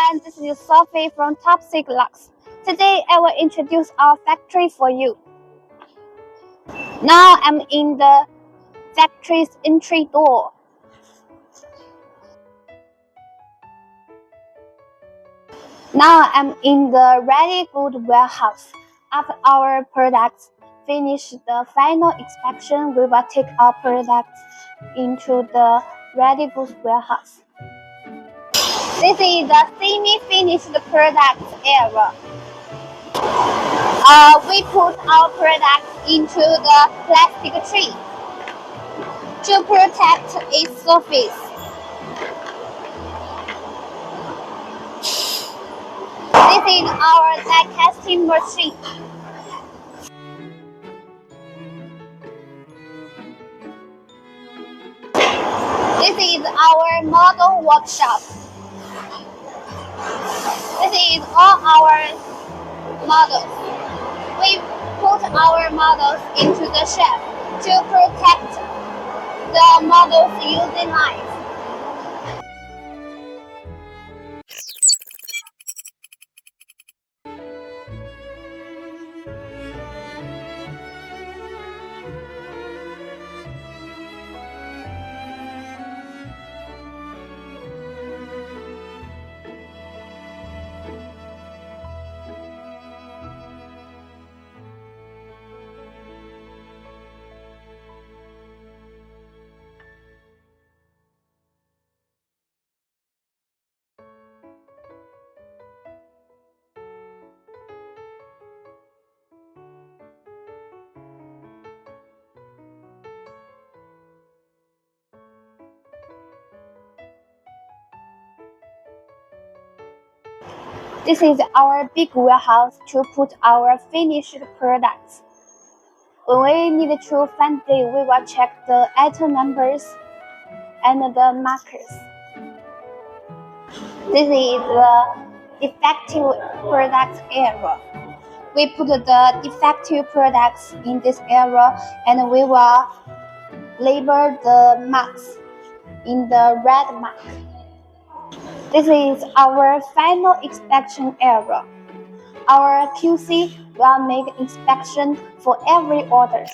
everyone, this is Sophia from Topseek Locks. Today I will introduce our factory for you. Now I'm in the factory's entry door. Now I'm in the ready goods warehouse. After our products finish the final inspection, we will take our products into the ready goods warehouse. This is the semi-finished products area. We put our products into the plastic tray to protect its surface. This is our die casting machine. This is our model workshop. This is all our models. We put our models into the shelf to protect the models using life. This is our big warehouse to put our finished products. When we need to find it, we will check the item numbers and the markers. This is the defective products area. We put the defective products in this area and we will label the marks in the red mark. This is our final inspection area. Our QC will make inspection for every order.